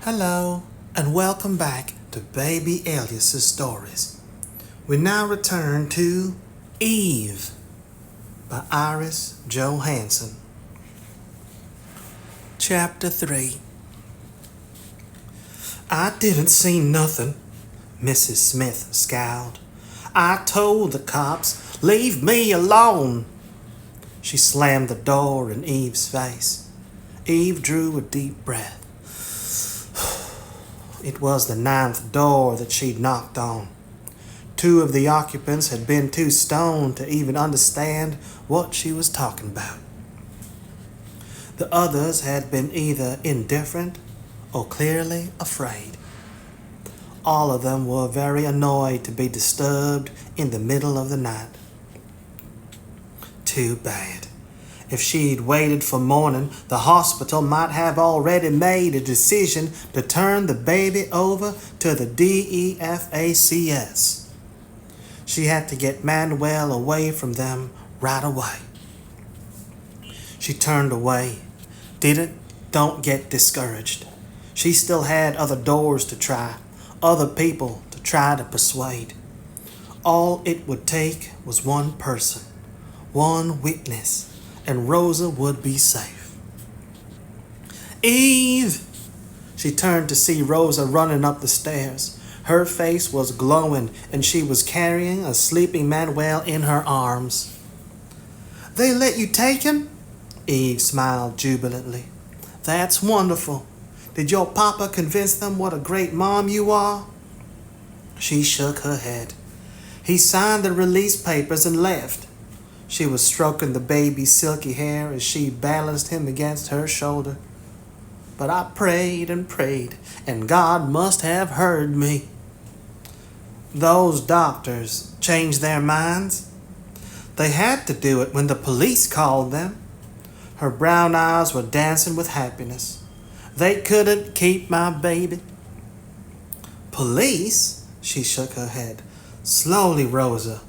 Hello, and welcome back to Baby Elias's Stories. We now return to Eve by Iris Johansen. Chapter 3. I didn't see nothing, Mrs. Smith scowled. I told the cops, leave me alone. She slammed the door in Eve's face. Eve drew a deep breath. It was the 9th door that she'd knocked on. 2 of the occupants had been too stoned to even understand what she was talking about. The others had been either indifferent or clearly afraid. All of them were very annoyed to be disturbed in the middle of the night. Too bad. If she'd waited for morning, the hospital might have already made a decision to turn the baby over to the DEFACS. She had to get Manuel away from them right away. She turned away. Don't get discouraged. She still had other doors to try, other people to try to persuade. All it would take was one person, one witness, and Rosa would be safe. Eve! She turned to see Rosa running up the stairs. Her face was glowing, and she was carrying a sleeping Manuel in her arms. They let you take him? Eve smiled jubilantly. That's wonderful. Did your papa convince them what a great mom you are? She shook her head. He signed the release papers and left. She was stroking the baby's silky hair as she balanced him against her shoulder. But I prayed and prayed, and God must have heard me. Those doctors changed their minds. They had to do it when the police called them. Her brown eyes were dancing with happiness. They couldn't keep my baby. Police? She shook her head. Slowly, Rosa.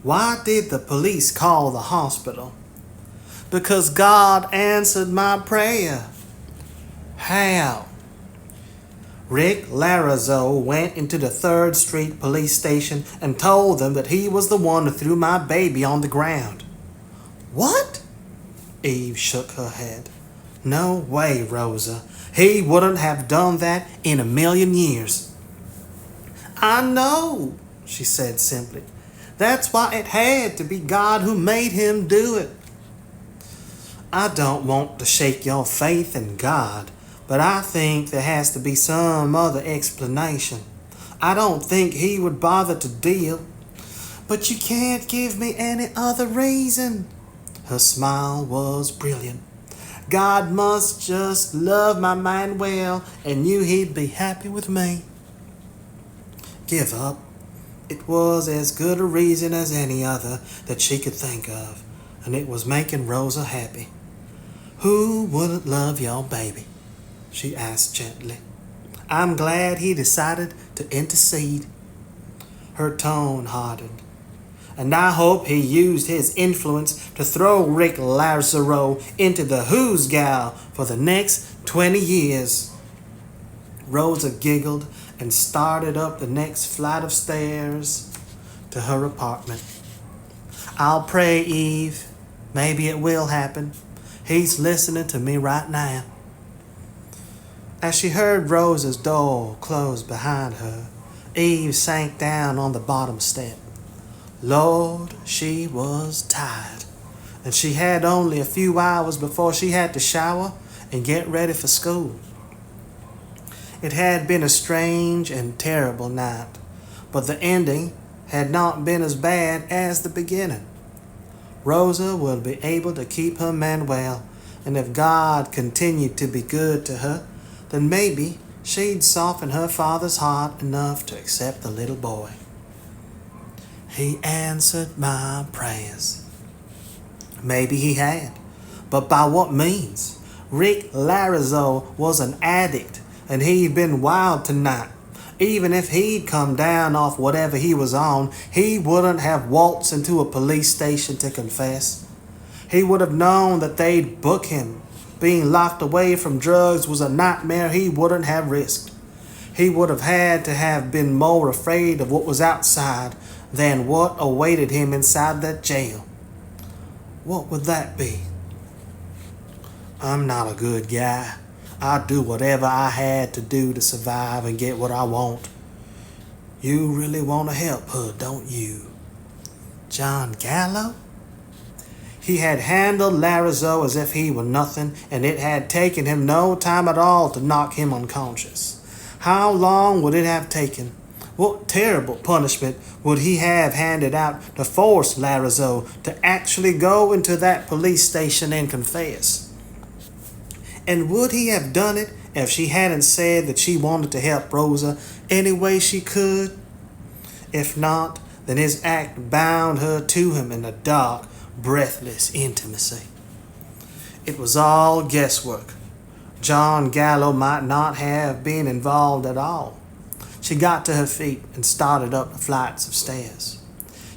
Why did the police call the hospital? Because God answered my prayer. How? Rick Larazzo went into the 3rd Street police station and told them that he was the one who threw my baby on the ground. What? Eve shook her head. No way, Rosa. He wouldn't have done that in a million years. I know, she said simply. That's why it had to be God who made him do it. I don't want to shake your faith in God, but I think there has to be some other explanation. I don't think he would bother to deal. But you can't give me any other reason. Her smile was brilliant. God must just love my Manuel and knew he'd be happy with me. Give up. It was as good a reason as any other that she could think of, and it was making Rosa happy. Who wouldn't love your baby? She asked gently. I'm glad he decided to intercede. Her tone hardened. And I hope he used his influence to throw Rick Larazzo into the hoosgow for the next 20 years. Rosa giggled and started up the next flight of stairs to her apartment. I'll pray, Eve. Maybe it will happen. He's listening to me right now. As she heard Rosa's door close behind her, Eve sank down on the bottom step. Lord, she was tired, and she had only a few hours before she had to shower and get ready for school. It had been a strange and terrible night, but the ending had not been as bad as the beginning. Rosa would be able to keep her Manuel, and if God continued to be good to her, then maybe she'd soften her father's heart enough to accept the little boy. He answered my prayers. Maybe he had, but by what means? Rick Larazzo was an addict, and he'd been wild tonight. Even if he'd come down off whatever he was on, he wouldn't have waltzed into a police station to confess. He would have known that they'd book him, Being locked away from drugs was a nightmare he wouldn't have risked. He would have had to have been more afraid of what was outside than what awaited him inside that jail. What would that be? I'm not a good guy. I'd do whatever I had to do to survive and get what I want. You really want to help her, don't you? John Gallo? He had handled Larizzo as if he were nothing, and it had taken him no time at all to knock him unconscious. How long would it have taken? What terrible punishment would he have handed out to force Larizzo to actually go into that police station and confess? And would he have done it if she hadn't said that she wanted to help Rosa any way she could? If not, then his act bound her to him in a dark, breathless intimacy. It was all guesswork. John Gallo might not have been involved at all. She got to her feet and started up the flights of stairs.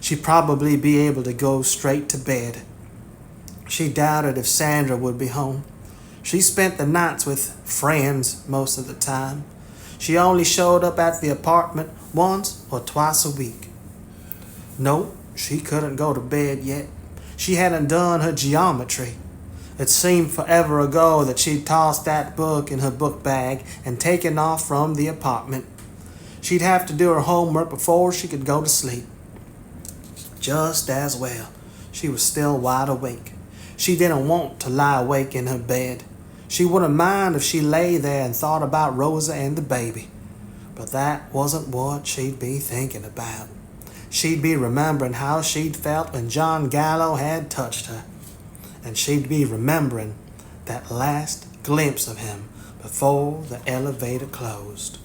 She'd probably be able to go straight to bed. She doubted if Sandra would be home. She spent the nights with friends most of the time. She only showed up at the apartment once or twice a week. No, she couldn't go to bed yet. She hadn't done her geometry. It seemed forever ago that she'd tossed that book in her book bag and taken off from the apartment. She'd have to do her homework before she could go to sleep. Just as well, she was still wide awake. She didn't want to lie awake in her bed. She wouldn't mind if she lay there and thought about Rosa and the baby. But that wasn't what she'd be thinking about. She'd be remembering how she'd felt when John Gallo had touched her. And she'd be remembering that last glimpse of him before the elevator closed.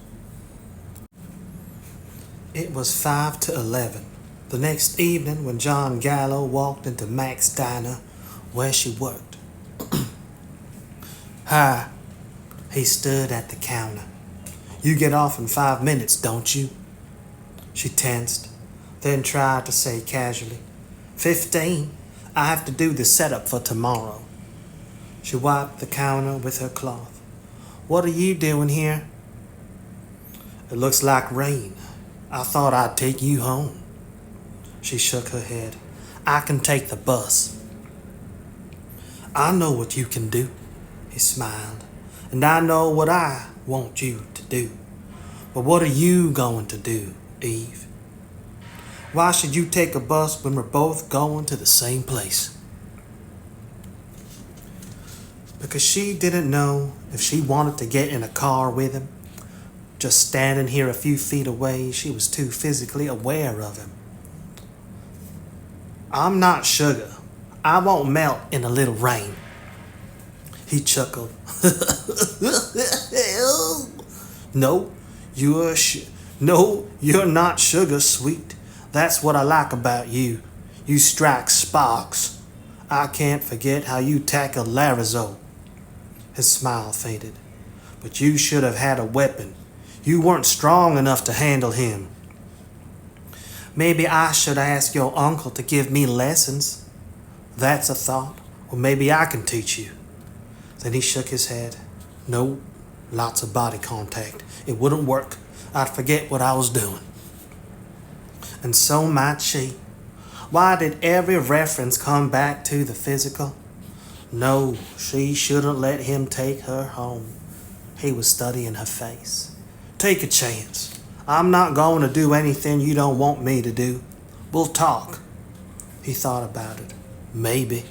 It was 5 to 11 the next evening when John Gallo walked into Mac's diner where she worked. Hi. He stood at the counter. You get off in 5 minutes, don't you? She tensed, then tried to say casually, 15. I have to do the setup for tomorrow. She wiped the counter with her cloth. What are you doing here? It looks like rain. I thought I'd take you home. She shook her head. I can take the bus. I know what you can do, he smiled. And I know what I want you to do. But what are you going to do, Eve? Why should you take a bus when we're both going to the same place? Because she didn't know if she wanted to get in a car with him. Just standing here a few feet away, she was too physically aware of him. I'm not sugar. I won't melt in a little rain. He chuckled. No, you're not sugar sweet. That's what I like about you. You strike sparks. I can't forget how you tackled Larizzo. His smile faded. But you should have had a weapon. You weren't strong enough to handle him. Maybe I should ask your uncle to give me lessons. That's a thought. Or maybe I can teach you. Then he shook his head. No, lots of body contact. It wouldn't work. I'd forget what I was doing. And so might she. Why did every reference come back to the physical? No, she shouldn't let him take her home. He was studying her face. Take a chance. I'm not going to do anything you don't want me to do. We'll talk. He thought about it. Maybe.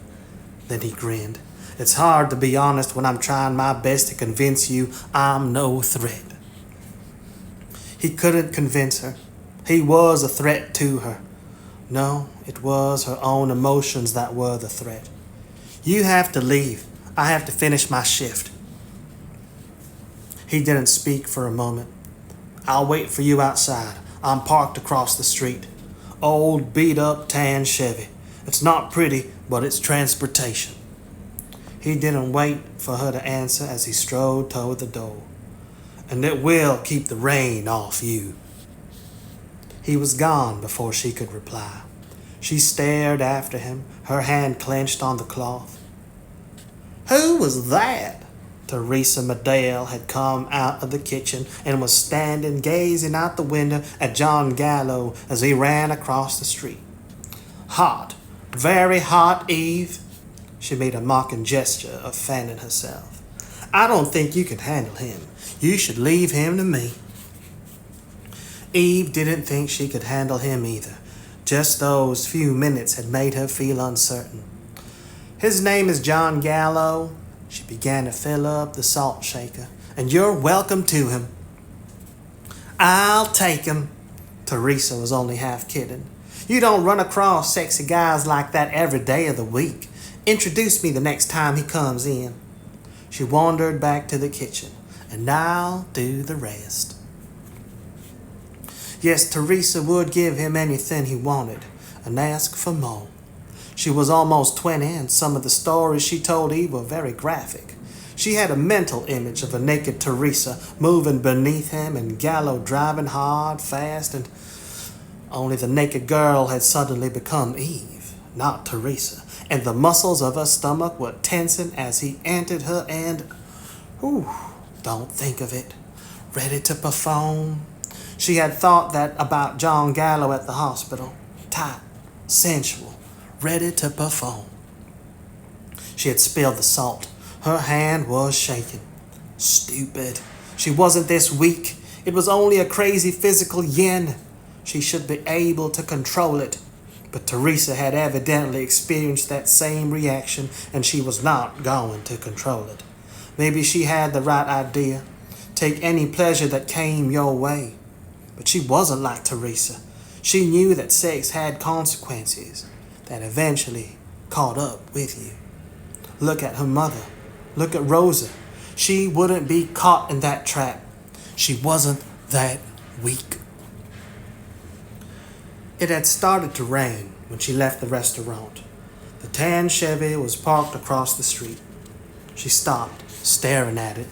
Then he grinned. It's hard to be honest when I'm trying my best to convince you I'm no threat. He couldn't convince her. He was a threat to her. No, it was her own emotions that were the threat. You have to leave. I have to finish my shift. He didn't speak for a moment. I'll wait for you outside. I'm parked across the street. Old, beat-up, tan Chevy. It's not pretty, but it's transportation. He didn't wait for her to answer as he strode toward the door. And it will keep the rain off you. He was gone before she could reply. She stared after him, her hand clenched on the cloth. Who was that? Teresa Medale had come out of the kitchen and was standing gazing out the window at John Gallo as he ran across the street. Hot, very hot, Eve. She made a mocking gesture of fanning herself. I don't think you can handle him. You should leave him to me. Eve didn't think she could handle him either. Just those few minutes had made her feel uncertain. His name is John Gallo. She began to fill up the salt shaker. And you're welcome to him. I'll take him. Teresa was only half kidding. You don't run across sexy guys like that every day of the week. Introduce me the next time he comes in. She wandered back to the kitchen. And I'll do the rest. Yes, Teresa would give him anything he wanted and ask for more. She was almost 20, and some of the stories she told Eve were very graphic. She had a mental image of a naked Teresa moving beneath him and Gallo driving hard, fast, and only the naked girl had suddenly become Eve, not Teresa, and the muscles of her stomach were tensing as he entered her and, don't think of it, ready to perform. She had thought that about John Gallo at the hospital, tight, sensual, ready to perform. She had spilled the salt. Her hand was shaking. Stupid. She wasn't this weak. It was only a crazy physical yin. She should be able to control it. But Teresa had evidently experienced that same reaction, and she was not going to control it. Maybe she had the right idea. Take any pleasure that came your way. But she wasn't like Teresa. She knew that sex had consequences that eventually caught up with you. Look at her mother. Look at Rosa. She wouldn't be caught in that trap. She wasn't that weak. It had started to rain when she left the restaurant. The tan Chevy was parked across the street. She stopped, staring at it.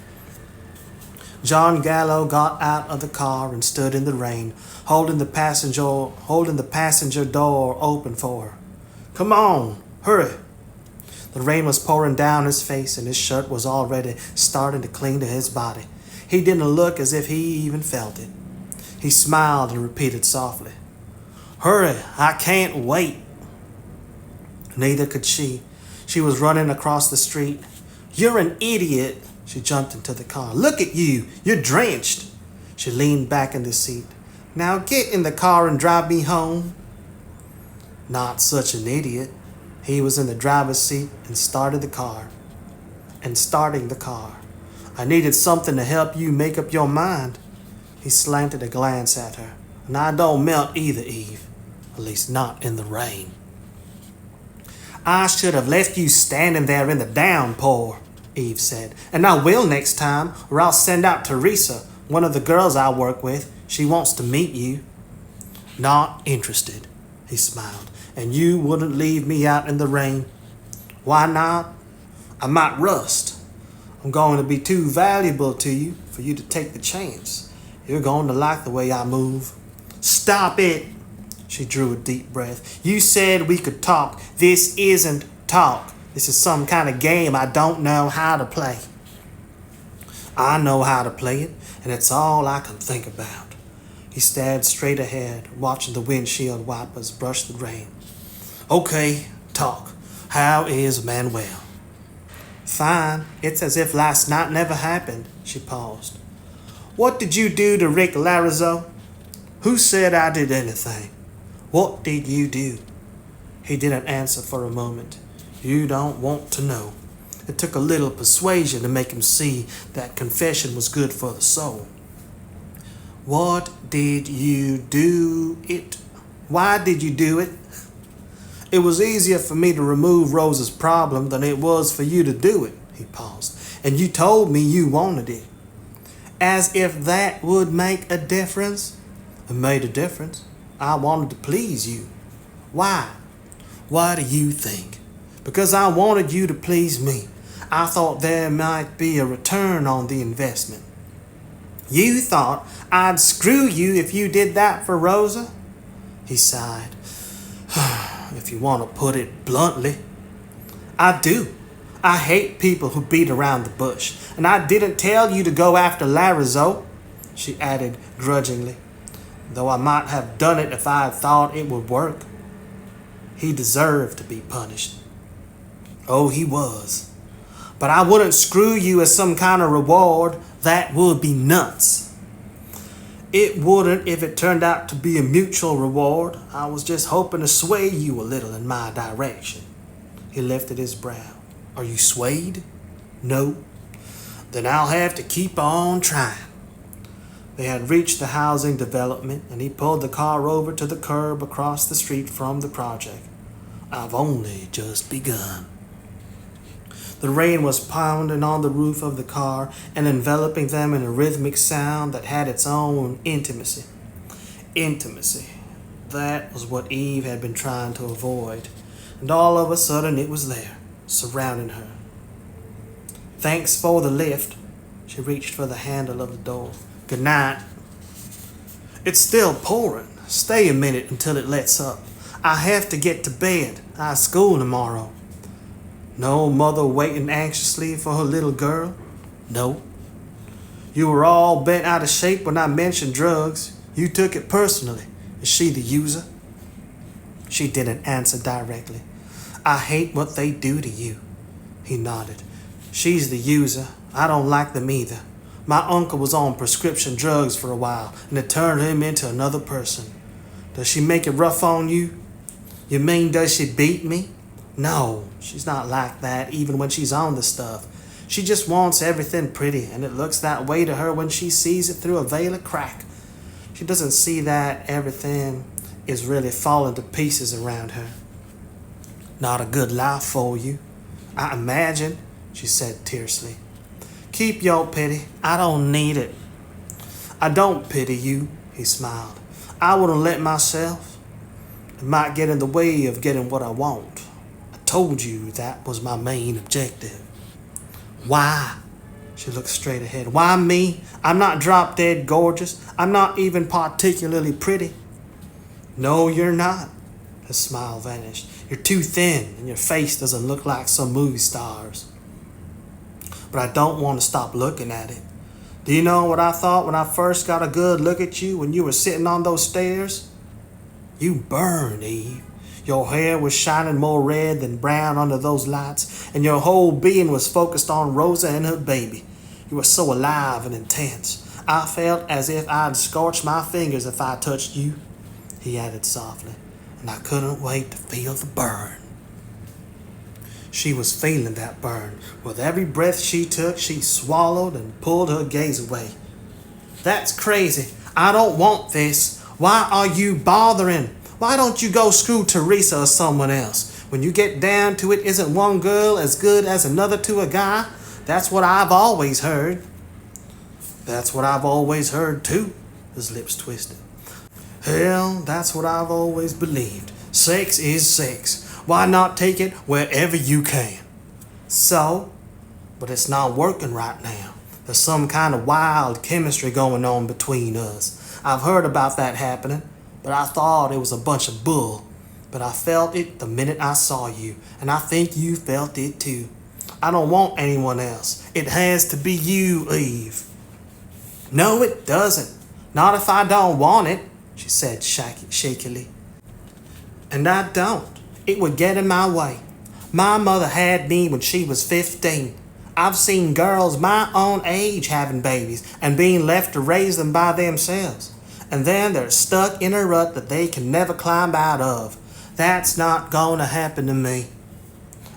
John Gallo got out of the car and stood in the rain, holding the passenger door open for her. Come on, hurry. The rain was pouring down his face and his shirt was already starting to cling to his body. He didn't look as if he even felt it. He smiled and repeated softly, Hurry, I can't wait. Neither could she. She was running across the street. You're an idiot. She jumped into the car. Look at you. You're drenched. She leaned back in the seat. Now get in the car and drive me home. Not such an idiot. He was in the driver's seat and starting the car. I needed something to help you make up your mind. He slanted a glance at her. And I don't melt either, Eve. At least not in the rain. I should have left you standing there in the downpour, Eve said. And I will next time, or I'll send out Teresa, one of the girls I work with. She wants to meet you. Not interested, he smiled. And you wouldn't leave me out in the rain. Why not? I might rust. I'm going to be too valuable to you for you to take the chance. You're going to like the way I move. Stop it. She drew a deep breath. You said we could talk. This isn't talk. This is some kind of game I don't know how to play. I know how to play it, and it's all I can think about. He stared straight ahead, watching the windshield wipers brush the rain. Okay, talk. How is Manuel? Fine. It's as if last night never happened. She paused. What did you do to Rick Larizzo? Who said I did anything? What did you do? He didn't answer for a moment. You don't want to know. It took a little persuasion to make him see that confession was good for the soul. What did you do it? Why did you do it? It was easier for me to remove Rosa's problem than it was for you to do it, he paused. And you told me you wanted it. As if that would make a difference. It made a difference. I wanted to please you. Why? Why do you think? Because I wanted you to please me. I thought there might be a return on the investment. You thought I'd screw you if you did that for Rosa? He sighed. If you want to put it bluntly. I do. I hate people who beat around the bush. And I didn't tell you to go after Larizo, she added grudgingly, though I might have done it if I had thought it would work. He deserved to be punished. Oh, he was. But I wouldn't screw you as some kind of reward. That would be nuts. It wouldn't if it turned out to be a mutual reward. I was just hoping to sway you a little in my direction. He lifted his brow. Are you swayed? No. Then I'll have to keep on trying. They had reached the housing development, and he pulled the car over to the curb across the street from the project. I've only just begun. The rain was pounding on the roof of the car and enveloping them in a rhythmic sound that had its own intimacy. Intimacy. That was what Eve had been trying to avoid, and all of a sudden it was there, surrounding her. Thanks for the lift. She reached for the handle of the door. Good night. It's still pouring. Stay a minute until it lets up. I have to get to bed. I have school tomorrow. No mother waiting anxiously for her little girl? No. You were all bent out of shape when I mentioned drugs. You took it personally. Is she the user? She didn't answer directly. I hate what they do to you. He nodded. She's the user. I don't like them either. My uncle was on prescription drugs for a while, and it turned him into another person. Does she make it rough on you? You mean, does she beat me? No, she's not like that, even when she's on the stuff. She just wants everything pretty, and it looks that way to her when she sees it through a veil of crack. She doesn't see that everything is really falling to pieces around her. Not a good life for you, I imagine, she said tersely. Keep your pity. I don't need it. I don't pity you, he smiled. I wouldn't let myself. It might get in the way of getting what I want. I told you that was my main objective. Why? She looked straight ahead. Why me? I'm not drop dead gorgeous. I'm not even particularly pretty. No, you're not. His smile vanished. You're too thin, and your face doesn't look like some movie stars. But I don't want to stop looking at it. Do you know what I thought when I first got a good look at you when you were sitting on those stairs? You burned, Eve. Your hair was shining more red than brown under those lights, and your whole being was focused on Rosa and her baby. You were so alive and intense. I felt as if I'd scorch my fingers if I touched you, he added softly, and I couldn't wait to feel the burn. She was feeling that burn. With every breath she took, she swallowed and pulled her gaze away. That's crazy. I don't want this. Why are you bothering? Why don't you go screw Teresa or someone else? When you get down to it, isn't one girl as good as another to a guy? That's what I've always heard. That's what I've always heard too. His lips twisted. Hell, that's what I've always believed. Sex is sex. Why not take it wherever you can? So, but it's not working right now. There's some kind of wild chemistry going on between us. I've heard about that happening, but I thought it was a bunch of bull. But I felt it the minute I saw you, and I think you felt it too. I don't want anyone else. It has to be you, Eve. No, it doesn't. Not if I don't want it, she said shakily. And I don't. It would get in my way. My mother had me when she was 15. I've seen girls my own age having babies and being left to raise them by themselves. And then they're stuck in a rut that they can never climb out of. That's not going to happen to me.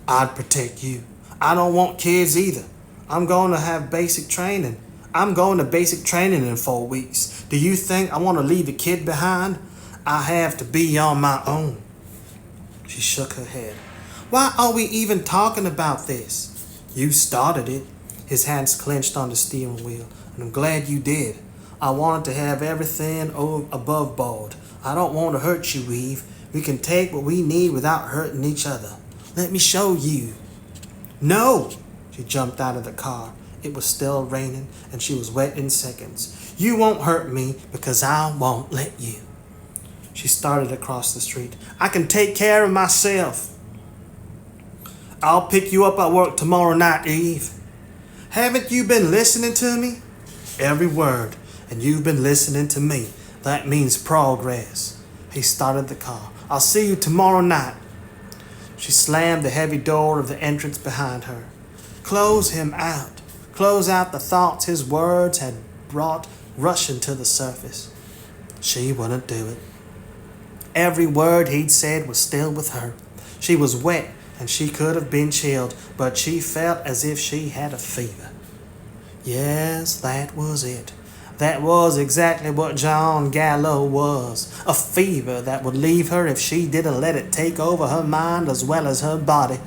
I'd protect you. I don't want kids either. I'm going to have basic training. I'm going to basic training in 4 weeks. Do you think I want to leave a kid behind? I have to be on my own. She shook her head. Why are we even talking about this? You started it. His hands clenched on the steering wheel, and I'm glad you did. I wanted to have everything above board. I don't want to hurt you, Eve. We can take what we need without hurting each other. Let me show you. No! She jumped out of the car. It was still raining, and she was wet in seconds. You won't hurt me because I won't let you. She started across the street. I can take care of myself. I'll pick you up at work tomorrow night, Eve. Haven't you been listening to me? Every word, and you've been listening to me. That means progress. He started the car. I'll see you tomorrow night. She slammed the heavy door of the entrance behind her. Close him out. Close out the thoughts his words had brought rushing to the surface. She wouldn't do it. Every word he'd said was still with her. She was wet and she could have been chilled, but she felt as if she had a fever. Yes, that was it. That was exactly what John Gallo was. A fever that would leave her if she didn't let it take over her mind as well as her body.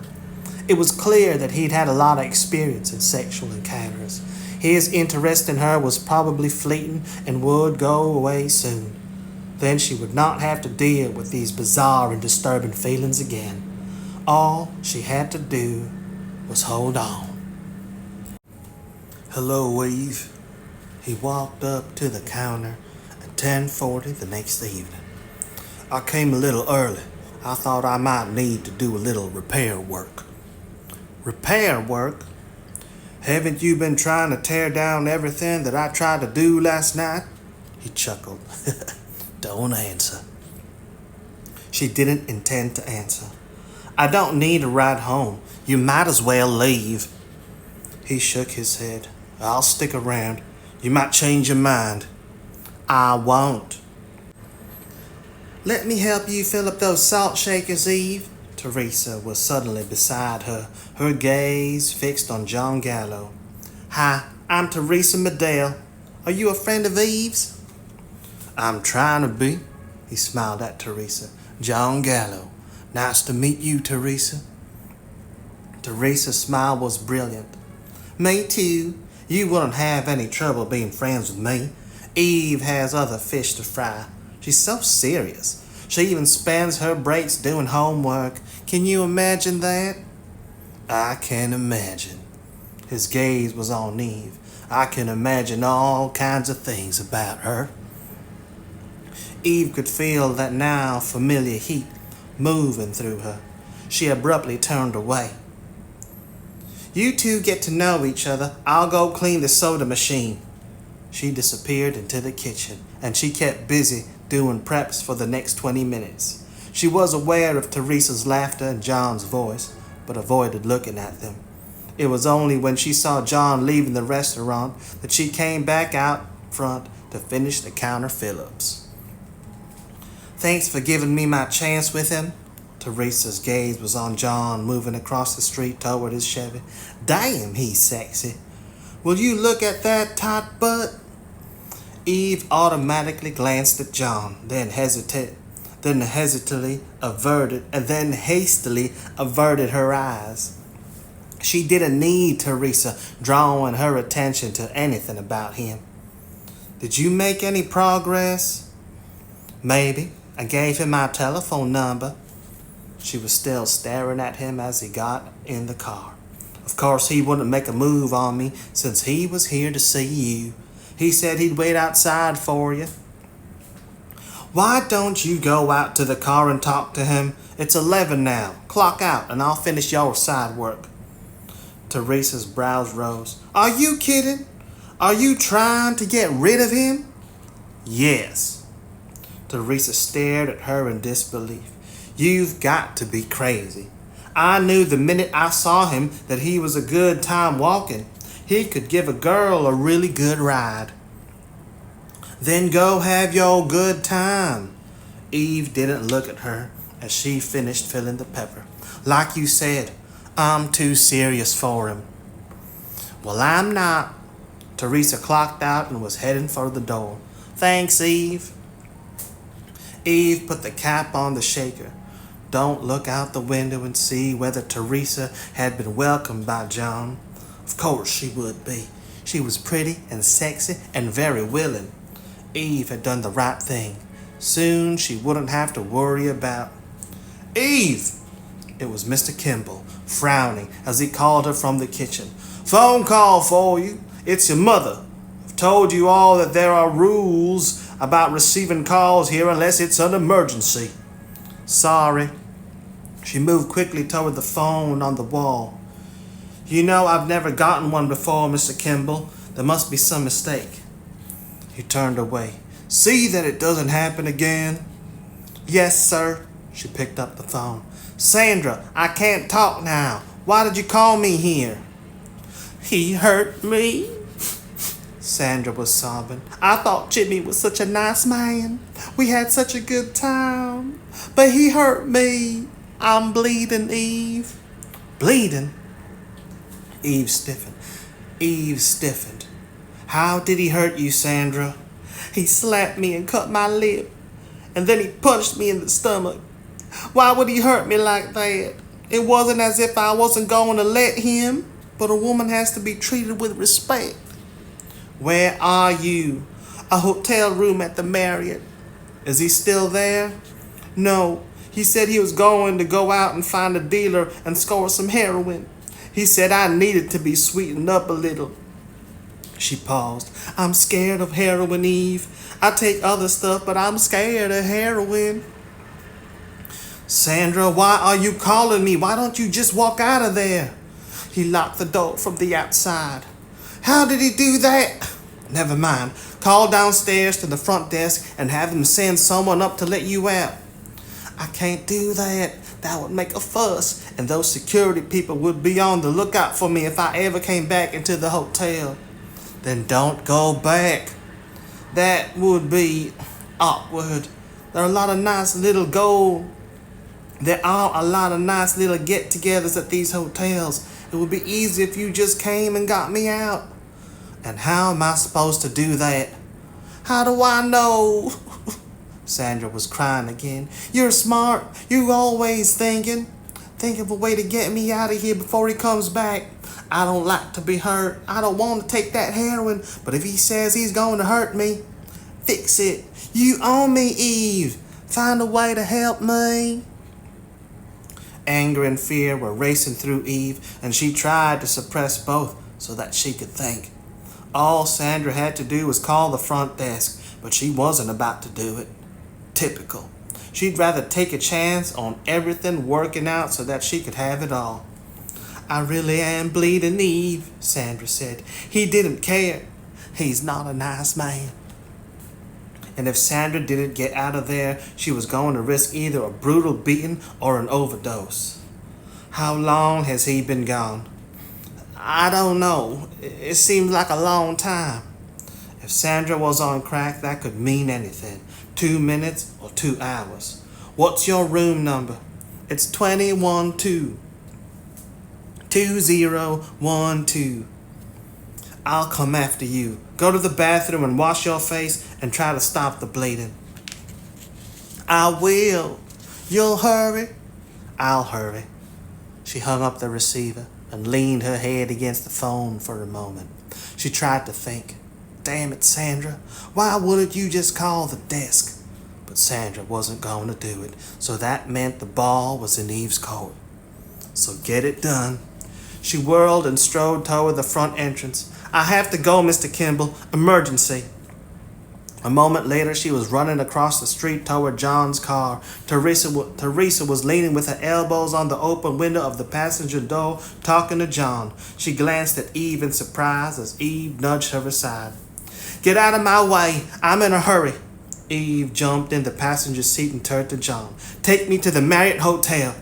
It was clear that he'd had a lot of experience in sexual encounters. His interest in her was probably fleeting and would go away soon. Then she would not have to deal with these bizarre and disturbing feelings again. All she had to do was hold on. Hello, Eve. He walked up to the counter at 10:40 the next evening. I came a little early. I thought I might need to do a little repair work. Repair work? Haven't you been trying to tear down everything that I tried to do last night? He chuckled. Don't answer. She didn't intend to answer. I don't need a ride home. You might as well leave. He shook his head. I'll stick around. You might change your mind. I won't. Let me help you fill up those salt shakers, Eve. Teresa was suddenly beside her, her gaze fixed on John Gallo. Hi, I'm Teresa Medale. Are you a friend of Eve's? I'm trying to be. He smiled at Teresa. John Gallo. Nice to meet you, Teresa. Teresa's smile was brilliant. Me too. You wouldn't have any trouble being friends with me. Eve has other fish to fry. She's so serious. She even spends her breaks doing homework. Can you imagine that? I can imagine. His gaze was on Eve. I can imagine all kinds of things about her. Eve could feel that now familiar heat moving through her. She abruptly turned away. You two get to know each other. I'll go clean the soda machine. She disappeared into the kitchen, and she kept busy doing preps for the next 20 minutes. She was aware of Teresa's laughter and John's voice, but avoided looking at them. It was only when she saw John leaving the restaurant that she came back out front to finish the counter fill-ups. Thanks for giving me my chance with him. Teresa's gaze was on John moving across the street toward his Chevy. Damn, he's sexy. Will you look at that tight butt? Eve automatically glanced at John, then hastily averted her eyes. She didn't need Teresa drawing her attention to anything about him. Did you make any progress? Maybe. I gave him my telephone number. She was still staring at him as he got in the car. Of course, he wouldn't make a move on me since he was here to see you. He said he'd wait outside for you. Why don't you go out to the car and talk to him? It's 11 now. Clock out and I'll finish your side work. Teresa's brows rose. Are you kidding? Are you trying to get rid of him? Yes. Teresa stared at her in disbelief. You've got to be crazy. I knew the minute I saw him that he was a good time walking. He could give a girl a really good ride. Then go have your good time. Eve didn't look at her as she finished filling the pepper. Like you said, I'm too serious for him. Well, I'm not. Teresa clocked out and was heading for the door. Thanks, Eve. Eve put the cap on the shaker. Don't look out the window and see whether Teresa had been welcomed by John. Of course she would be. She was pretty and sexy and very willing. Eve had done the right thing. Soon she wouldn't have to worry about... Eve! It was Mr. Kimball, frowning as he called her from the kitchen. Phone call for you. It's your mother. I've told you all that there are rules about receiving calls here unless it's an emergency. Sorry. She moved quickly toward the phone on the wall. You know, I've never gotten one before, Mr. Kimball. There must be some mistake. He turned away. See that it doesn't happen again? Yes, sir. She picked up the phone. Sandra, I can't talk now. Why did you call me here? He hurt me. Sandra was sobbing. I thought Jimmy was such a nice man. We had such a good time. But he hurt me. I'm bleeding, Eve. Bleeding? Eve stiffened. How did he hurt you, Sandra? He slapped me and cut my lip. And then he punched me in the stomach. Why would he hurt me like that? It wasn't as if I wasn't going to let him. But a woman has to be treated with respect. Where are you? A hotel room at the Marriott. Is he still there? No. He said he was going to go out and find a dealer and score some heroin. He said I needed to be sweetened up a little. She paused. I'm scared of heroin, Eve. I take other stuff, but I'm scared of heroin. Sandra, why are you calling me? Why don't you just walk out of there? He locked the door from the outside. How did he do that? Never mind. Call downstairs to the front desk and have them send someone up to let you out. I can't do that. That would make a fuss, and those security people would be on the lookout for me if I ever came back into the hotel. Then don't go back. That would be awkward. There are a lot of nice little get-togethers at these hotels. It would be easy if you just came and got me out. And how am I supposed to do that? How do I know? Sandra was crying again. You're smart. You're always thinking. Think of a way to get me out of here before he comes back. I don't like to be hurt. I don't want to take that heroin. But if he says he's going to hurt me, fix it. You own me, Eve. Find a way to help me. Anger and fear were racing through Eve, and she tried to suppress both so that she could think. All Sandra had to do was call the front desk, but she wasn't about to do it. Typical. She'd rather take a chance on everything working out so that she could have it all. I really am bleeding, Eve, Sandra said. He didn't care. He's not a nice man. And if Sandra didn't get out of there, she was going to risk either a brutal beating or an overdose. How long has he been gone? I don't know. It seems like a long time. If Sandra was on crack, that could mean anything. 2 minutes or 2 hours. What's your room number? It's 212. 2012. I'll come after you. Go to the bathroom and wash your face and try to stop the bleeding. I will. You'll hurry? I'll hurry. She hung up the receiver and leaned her head against the phone for a moment. She tried to think. Damn it, Sandra. Why wouldn't you just call the desk? But Sandra wasn't going to do it, so that meant the ball was in Eve's court. So get it done. She whirled and strode toward the front entrance. I have to go, Mr. Kimball. Emergency. A moment later, she was running across the street toward John's car. Teresa was leaning with her elbows on the open window of the passenger door, talking to John. She glanced at Eve in surprise as Eve nudged her aside. Get out of my way. I'm in a hurry. Eve jumped in the passenger seat and turned to John. Take me to the Marriott Hotel.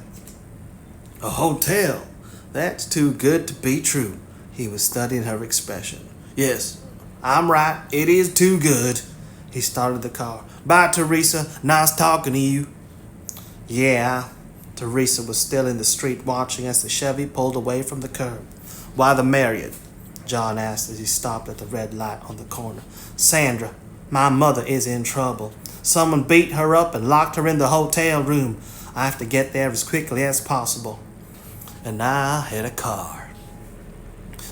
A hotel? That's too good to be true. He was studying her expression. Yes, I'm right. It is too good. He started the car. Bye, Teresa. Nice talking to you. Yeah. Teresa was still in the street watching as the Chevy pulled away from the curb. Why the Marriott? John asked as he stopped at the red light on the corner. Sandra, my mother is in trouble. Someone beat her up and locked her in the hotel room. I have to get there as quickly as possible. And I had a car.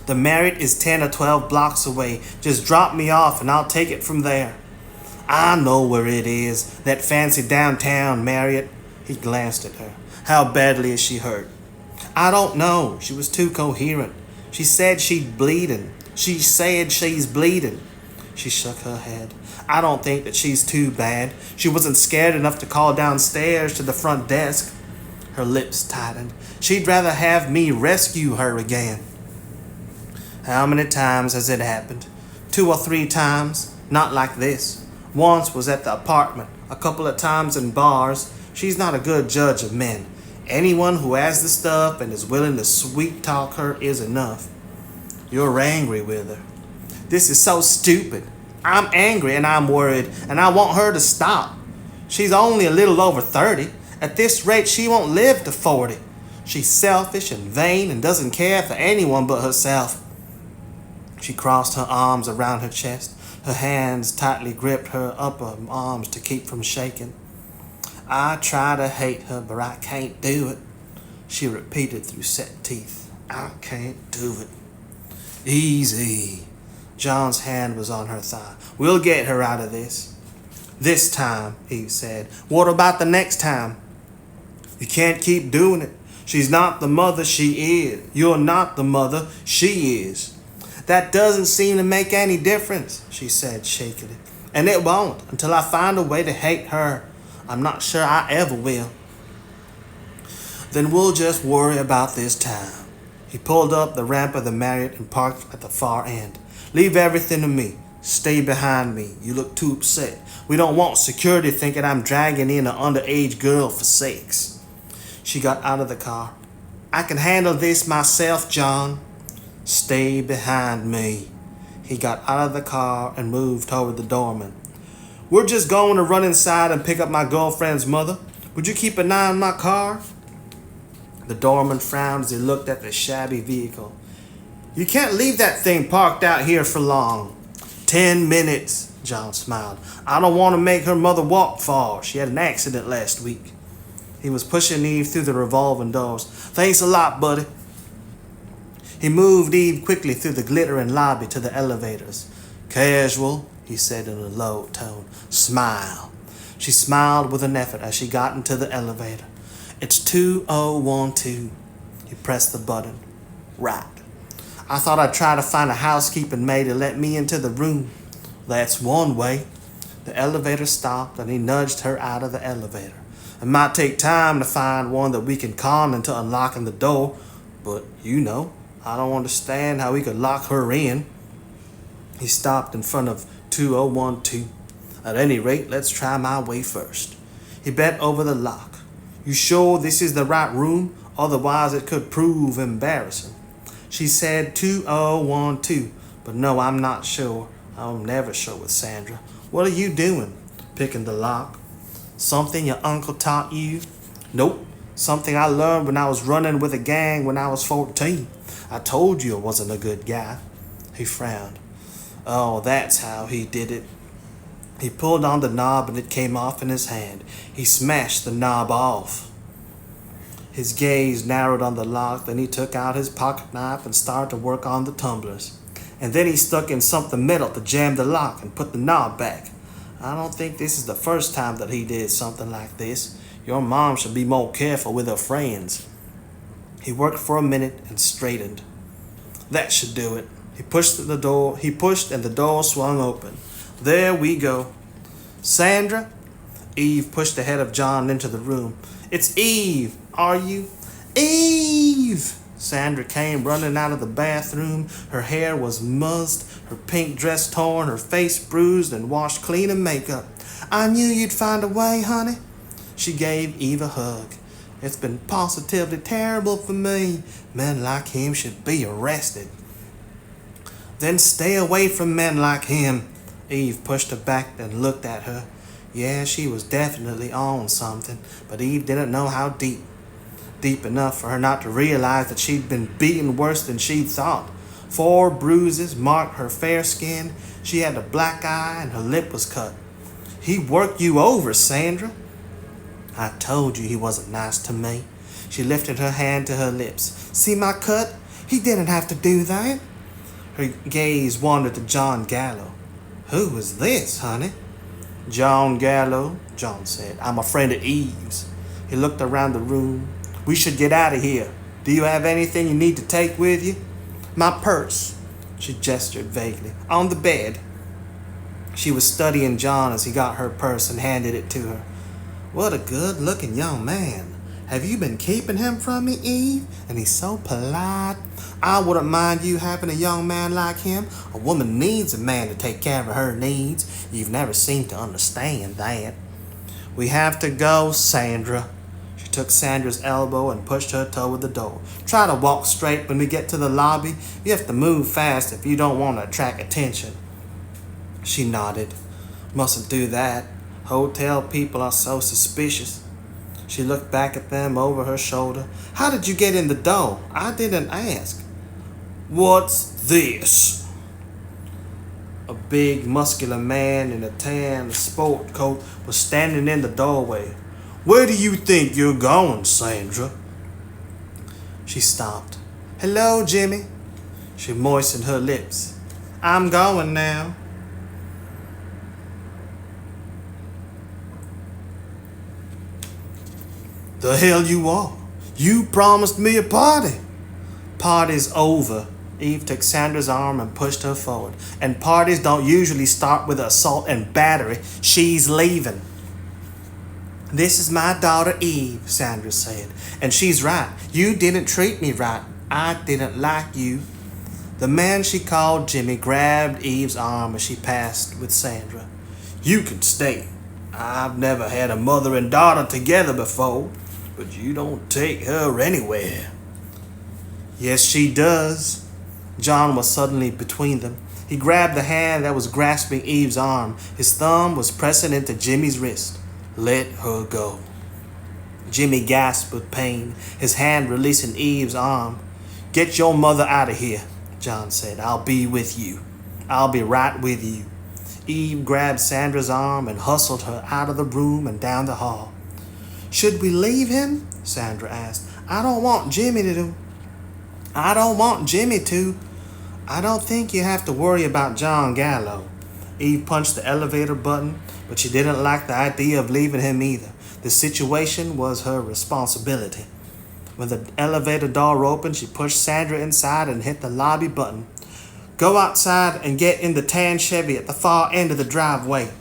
The Marriott is 10 or 12 blocks away. Just drop me off and I'll take it from there. I know where it is. That fancy downtown Marriott. He glanced at her. How badly is she hurt? I don't know. She was too coherent. She said she's bleeding. She shook her head. I don't think that she's too bad. She wasn't scared enough to call downstairs to the front desk. Her lips tightened. She'd rather have me rescue her again. How many times has it happened? 2 or 3 times. Not like this. Once was at the apartment. A couple of times in bars. She's not a good judge of men. Anyone who has the stuff and is willing to sweet talk her is enough. You're angry with her. This is so stupid. I'm angry and I'm worried, and I want her to stop. She's only a little over 30. At this rate, she won't live to 40. She's selfish and vain and doesn't care for anyone but herself. She crossed her arms around her chest. Her hands tightly gripped her upper arms to keep from shaking. I try to hate her, but I can't do it, she repeated through set teeth. I can't do it. Easy. John's hand was on her thigh. We'll get her out of this. This time, Eve said. What about the next time? You can't keep doing it. She's not the mother she is. You're not the mother she is. That doesn't seem to make any difference, she said shakily. And it won't until I find a way to hate her. I'm not sure I ever will. Then we'll just worry about this time. He pulled up the ramp of the Marriott and parked at the far end. Leave everything to me. Stay behind me. You look too upset. We don't want security thinking I'm dragging in an underage girl for sex. She got out of the car. I can handle this myself, John. Stay behind me. He got out of the car and moved toward the doorman. We're just going to run inside and pick up my girlfriend's mother. Would you keep an eye on my car? The doorman frowned as he looked at the shabby vehicle. You can't leave that thing parked out here for long. 10 minutes, John smiled. I don't want to make her mother walk far. She had an accident last week. He was pushing Eve through the revolving doors. Thanks a lot, buddy. He moved Eve quickly through the glittering lobby to the elevators. Casual, he said in a low tone. Smile. She smiled with an effort as she got into the elevator. It's 2012. He pressed the button. Right. I thought I'd try to find a housekeeping maid to let me into the room. That's one way. The elevator stopped and he nudged her out of the elevator. It might take time to find one that we can con into unlocking the door, but I don't understand how we could lock her in. He stopped in front of 2012. At any rate, let's try my way first. He bent over the lock. You sure this is the right room? Otherwise it could prove embarrassing. She said 2012, but no, I'm not sure. I'm never sure with Sandra. What are you doing? Picking the lock. Something your uncle taught you? Nope. Something I learned when I was running with a gang when I was 14. I told you I wasn't a good guy. He frowned. Oh, that's how he did it. He pulled on the knob and it came off in his hand. He smashed the knob off. His gaze narrowed on the lock, then he took out his pocket knife and started to work on the tumblers. And then he stuck in something metal to jam the lock and put the knob back. I don't think this is the first time that he did something like this. Your mom should be more careful with her friends. He worked for a minute and straightened. That should do it. He pushed and the door swung open. There we go. Sandra? Eve pushed the head of John into the room. It's Eve, are you? Eve! Sandra came running out of the bathroom. Her hair was mussed, her pink dress torn, her face bruised and washed clean of makeup. I knew you'd find a way, honey. She gave Eve a hug. It's been positively terrible for me. Men like him should be arrested. Then stay away from men like him. Eve pushed her back and looked at her. Yeah, she was definitely on something, but Eve didn't know how deep. Deep enough for her not to realize that she'd been beaten worse than she'd thought. 4 bruises marked her fair skin. She had a black eye and her lip was cut. He worked you over, Sandra. I told you he wasn't nice to me. She lifted her hand to her lips. See my cut? He didn't have to do that. Her gaze wandered to John Gallo. Who is this, honey? John Gallo, John said. I'm a friend of Eve's. He looked around the room. We should get out of here. Do you have anything you need to take with you? My purse, she gestured vaguely. On the bed. She was studying John as he got her purse and handed it to her. What a good-looking young man. Have you been keeping him from me, Eve? And he's so polite. I wouldn't mind you having a young man like him. A woman needs a man to take care of her needs. You've never seemed to understand that. We have to go, Sandra. She took Sandra's elbow and pushed her toward the door. Try to walk straight when we get to the lobby. You have to move fast if you don't want to attract attention. She nodded. Mustn't do that. Hotel people are so suspicious. She looked back at them over her shoulder. How did you get in the door? I didn't ask. What's this? A big, muscular man in a tan sport coat was standing in the doorway. Where do you think you're going, Sandra? She stopped. Hello, Jimmy. She moistened her lips. I'm going now. The hell you are? You promised me a party. Party's over. Eve took Sandra's arm and pushed her forward. And parties don't usually start with assault and battery. She's leaving. This is my daughter Eve, Sandra said. And she's right. You didn't treat me right. I didn't like you. The man she called Jimmy grabbed Eve's arm as she passed with Sandra. You can stay. I've never had a mother and daughter together before, but you don't take her anywhere. Yes, she does. John was suddenly between them. He grabbed the hand that was grasping Eve's arm. His thumb was pressing into Jimmy's wrist. Let her go. Jimmy gasped with pain, his hand releasing Eve's arm. Get your mother out of here, John said. I'll be with you. I'll be right with you. Eve grabbed Sandra's arm and hustled her out of the room and down the hall. Should we leave him? Sandra asked. I don't want Jimmy to. I don't think you have to worry about John Gallo. Eve punched the elevator button, but she didn't like the idea of leaving him either. The situation was her responsibility. When the elevator door opened, she pushed Sandra inside and hit the lobby button. Go outside and get in the tan Chevy at the far end of the driveway.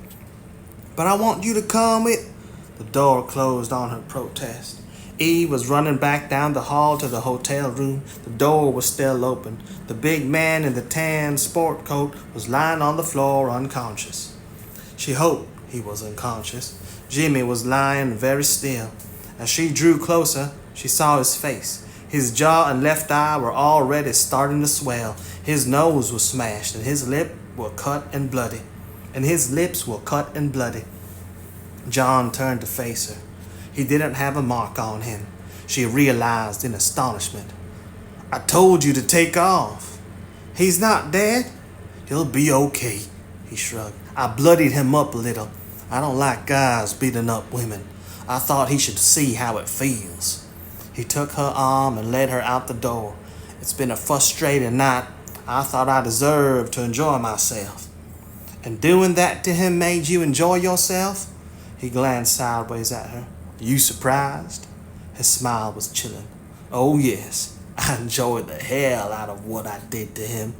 But I want you to come with. The door closed on her protest. Eve was running back down the hall to the hotel room. The door was still open. The big man in the tan sport coat was lying on the floor unconscious. She hoped he was unconscious. Jimmy was lying very still. As she drew closer, she saw his face. His jaw and left eye were already starting to swell. His nose was smashed, and his lips were cut and bloody. John turned to face her. He didn't have a mark on him. She realized in astonishment. I told you to take off. He's not dead. He'll be okay, he shrugged. I bloodied him up a little. I don't like guys beating up women. I thought he should see how it feels. He took her arm and led her out the door. It's been a frustrating night. I thought I deserved to enjoy myself. And doing that to him made you enjoy yourself? He glanced sideways at her. You surprised? His smile was chilling. Oh yes, I enjoyed the hell out of what I did to him.